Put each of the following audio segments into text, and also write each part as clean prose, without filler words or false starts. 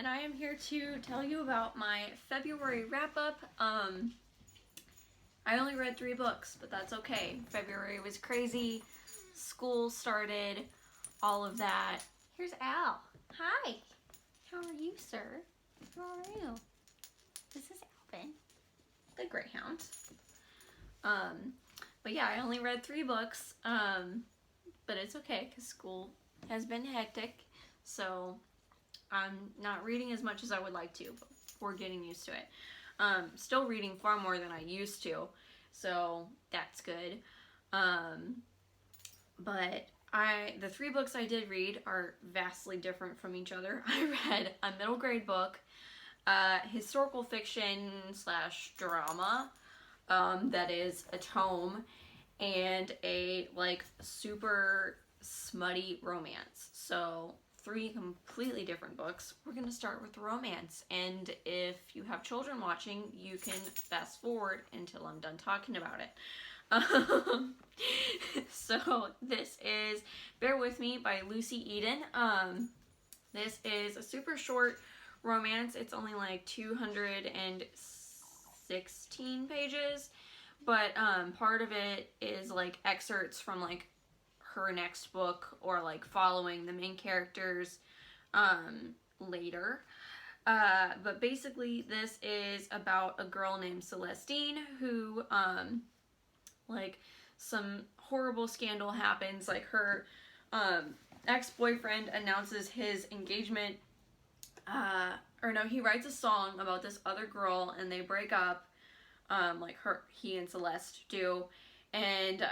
and I am here to tell you about my February wrap-up. I only read 3 books, but that's okay. February was crazy, school started, all of that. Here's Al. Hi. How are you, sir? How are you? This is Alvin, the Greyhound. But yeah, I only read 3 books, but it's okay because school has been hectic, so I'm not reading as much as I would like to, but we're getting used to it. Still reading far more than I used to, so that's good. But the 3 books I did read are vastly different from each other. I read a middle grade book, historical fiction / drama, that is a tome, and a super smutty romance. So 3 completely different books. We're gonna start with the romance, and if you have children watching, you can fast forward until I'm done talking about it. So this is Bear With Me by Lucy Eden. This is a super short romance. It's only like 216 pages, but part of it is like excerpts from like her next book, or like following the main characters later. But basically this is about a girl named Celestine who like some horrible scandal happens. Like her ex-boyfriend announces his engagement, or no, he writes a song about this other girl and they break up, he and Celeste do, and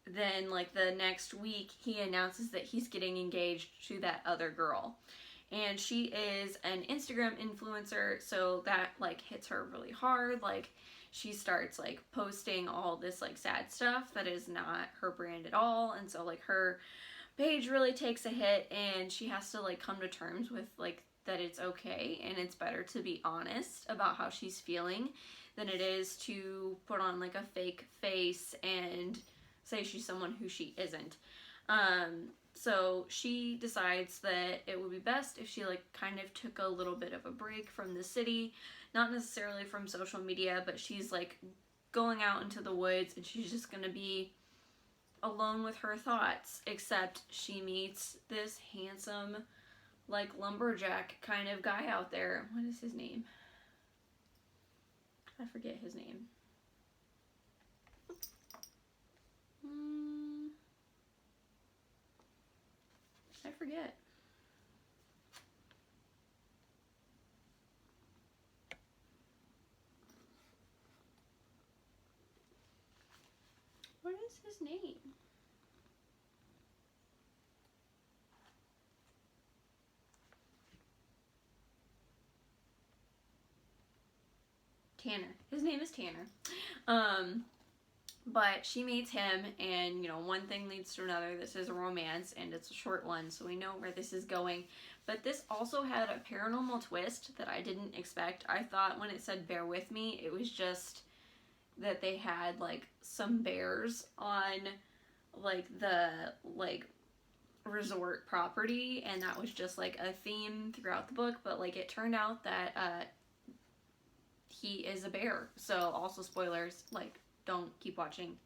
then like the next week he announces that he's getting engaged to that other girl, and she is an Instagram influencer, so that like hits her really hard. Like she starts like posting all this like sad stuff that is not her brand at all, and so like her page really takes a hit, and she has to like come to terms with like that it's okay and it's better to be honest about how she's feeling than it is to put on like a fake face and say she's someone who she isn't. So she decides that it would be best if she like kind of took a little bit of a break from the city, not necessarily from social media, but she's like going out into the woods and she's just gonna be alone with her thoughts, except she meets this handsome like lumberjack kind of guy out there. What is his name? I forget his name. I forget. What is his name? Tanner. His name is Tanner. But she meets him, and, you know, one thing leads to another. This is a romance, and it's a short one, so we know where this is going. But this also had a paranormal twist that I didn't expect. I thought when it said Bear With Me, it was just that they had, like, some bears on, like, the, like, resort property, and that was just, like, a theme throughout the book. But, like, it turned out that, he is a bear. So, also spoilers, like, don't keep watching.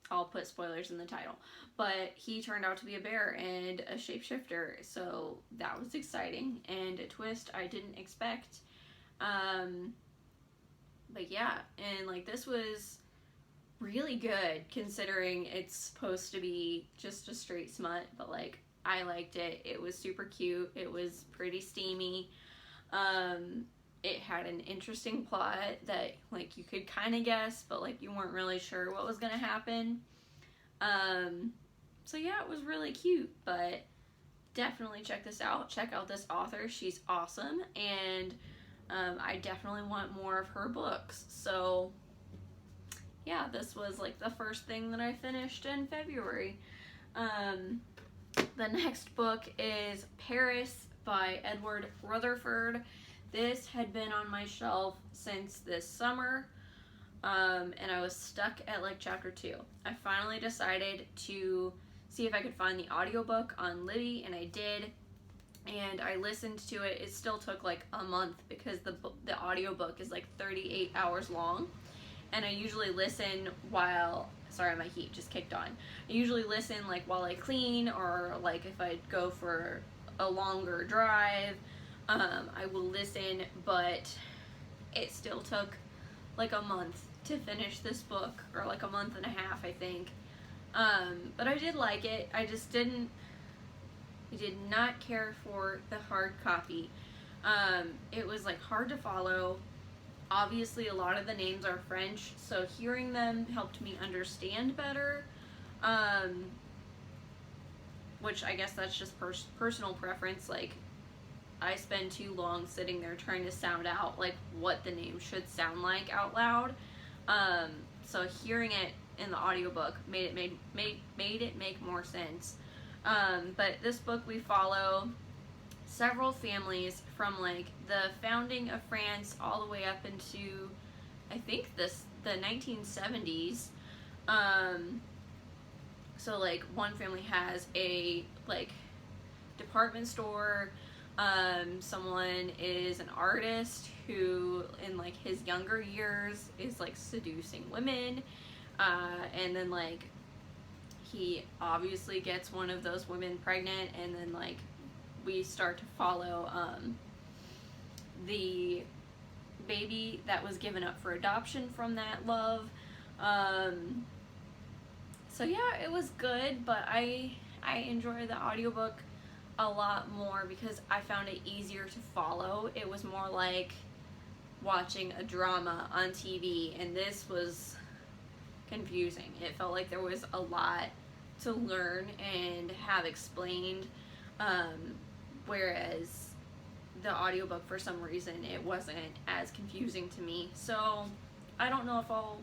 I'll put spoilers in the title. But he turned out to be a bear and a shapeshifter, so that was exciting and a twist I didn't expect. But yeah, and like this was really good considering it's supposed to be just a straight smut, but like I liked it. It was super cute. It was pretty steamy. It had an interesting plot that, like, you could kind of guess, but, like, you weren't really sure what was going to happen. So, yeah, it was really cute, but definitely check this out. Check out this author. She's awesome, and I definitely want more of her books. So, yeah, this was, like, the first thing that I finished in February. The next book is Paris by Edward Rutherford. This had been on my shelf since this summer, and I was stuck at like chapter 2. I finally decided to see if I could find the audiobook on Libby, and I did. and I listened to it. It still took like a month because the audiobook is like 38 hours long, and I usually listen while, sorry, my heat just kicked on. I usually listen like while I clean, or like if I go for a longer drive, I will listen, but it still took like a month to finish this book, or like a month and a half, I think. But I did like it. I did not care for the hard copy. It was like hard to follow. Obviously, a lot of the names are French, so hearing them helped me understand better. Which I guess that's just personal preference. Like, I spend too long sitting there trying to sound out like what the name should sound like out loud. So hearing it in the audiobook made it make more sense. But this book, we follow several families from like the founding of France all the way up into, I think, the 1970s. So like one family has a like department store. Someone is an artist who in like his younger years is like seducing women, and then like he obviously gets one of those women pregnant, and then like we start to follow the baby that was given up for adoption from that love. So yeah, it was good, but I enjoyed the audiobook a lot more because I found it easier to follow. It was more like watching a drama on TV, and this was confusing. It felt like there was a lot to learn and have explained, whereas the audiobook, for some reason, it wasn't as confusing to me. So I don't know if I'll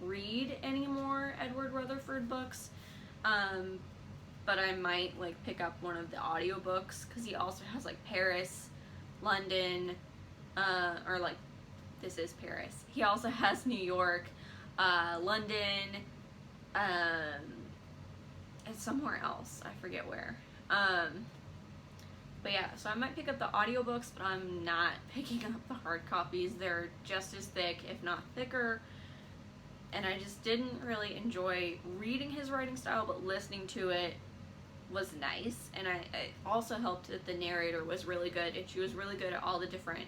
read any more Edward Rutherford books, but I might like pick up one of the audiobooks, because he also has like Paris, London, or like, this is Paris. He also has New York, London, and somewhere else. I forget where. But yeah, so I might pick up the audiobooks, but I'm not picking up the hard copies. They're just as thick, if not thicker. And I just didn't really enjoy reading his writing style, but listening to it was nice. And it also helped that the narrator was really good, and she was really good at all the different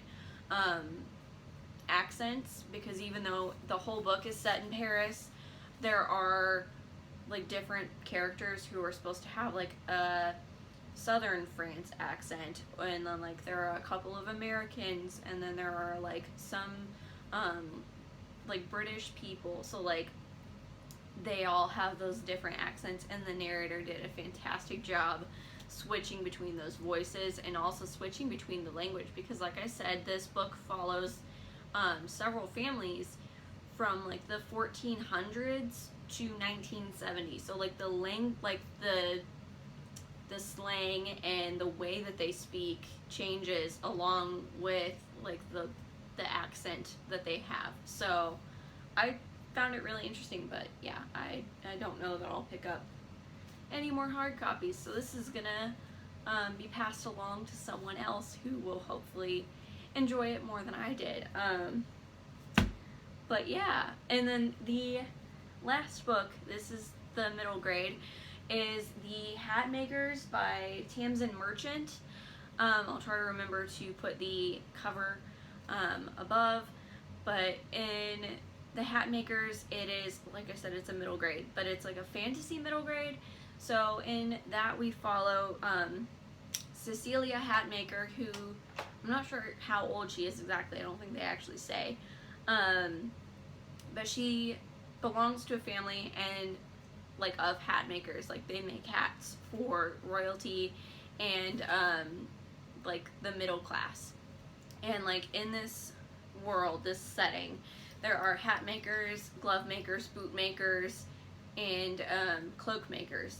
accents, because even though the whole book is set in Paris, there are like different characters who are supposed to have like a southern France accent, and then like there are a couple of Americans, and then there are like some like British people, so like they all have those different accents, and the narrator did a fantastic job switching between those voices and also switching between the language, because like I said, this book follows several families from like the 1400s to 1970. So like the slang and the way that they speak changes along with like the accent that they have. So I found it really interesting, but yeah, I don't know that I'll pick up any more hard copies. So this is gonna be passed along to someone else who will hopefully enjoy it more than I did. But yeah, and then the last book, this is the middle grade, is The Hat Makers by Tamsin Merchant. I'll try to remember to put the cover above, but in The Hat Makers, it is, like I said, it's a middle grade, but it's like a fantasy middle grade. So in that we follow Cecilia Hatmaker, who I'm not sure how old she is exactly. I don't think they actually say. But she belongs to a family and like of hat makers. Like they make hats for royalty and like the middle class. And like in this world, this setting, there are hat makers, glove makers, boot makers, and cloak makers.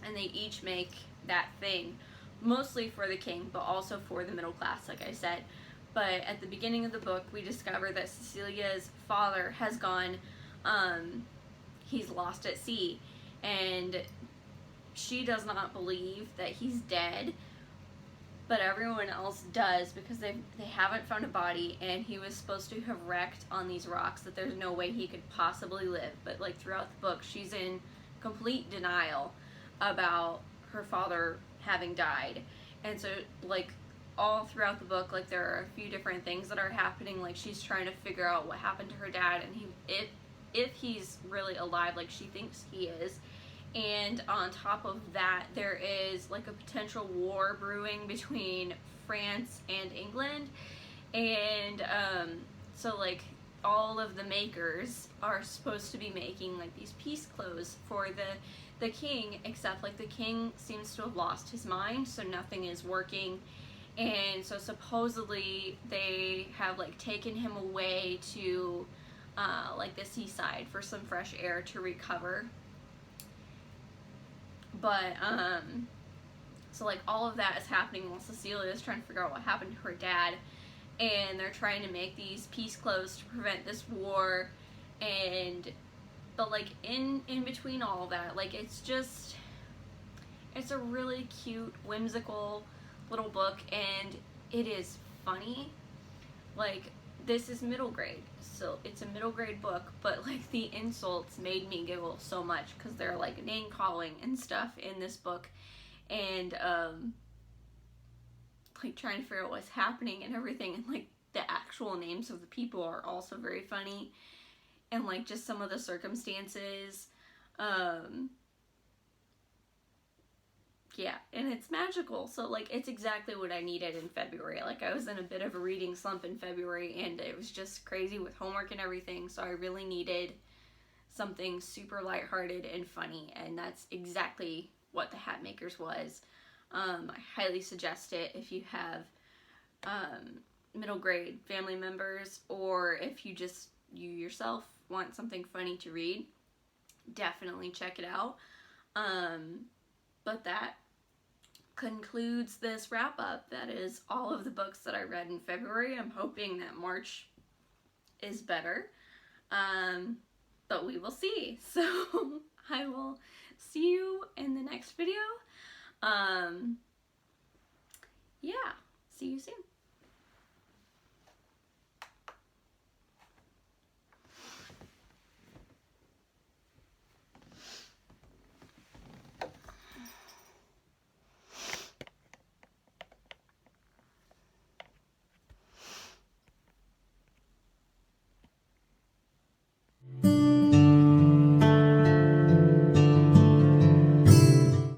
And they each make that thing, mostly for the king, but also for the middle class, like I said. But at the beginning of the book, we discover that Cecilia's father has gone, he's lost at sea, and she does not believe that he's dead, but everyone else does because they haven't found a body, and he was supposed to have wrecked on these rocks that there's no way he could possibly live. But like throughout the book, she's in complete denial about her father having died. And so like all throughout the book, like there are a few different things that are happening. Like she's trying to figure out what happened to her dad, and if he's really alive, like she thinks he is. And on top of that, there is like a potential war brewing between France and England. And so like all of the makers are supposed to be making like these peace clothes for the king, except like the king seems to have lost his mind, so nothing is working. And so supposedly they have like taken him away to like the seaside for some fresh air to recover. But so like all of that is happening while Cecilia is trying to figure out what happened to her dad, and they're trying to make these peace clothes to prevent this war. And but like in between all of that, like it's a really cute, whimsical little book, and it is funny. Like this is middle grade, so it's a middle grade book, but like the insults made me giggle so much because they're like name calling and stuff in this book, and like trying to figure out what's happening and everything, and like the actual names of the people are also very funny, and like just some of the circumstances. Yeah, and it's magical, so like it's exactly what I needed in February. Like I was in a bit of a reading slump in February, and it was just crazy with homework and everything, so I really needed something super lighthearted and funny, and that's exactly what The Hatmakers was. I highly suggest it if you have middle grade family members, or if you yourself want something funny to read. Definitely check it out. But that concludes this wrap up. That is all of the books that I read in February. I'm hoping that March is better, but we will see. So I will see you in the next video. Yeah, see you soon.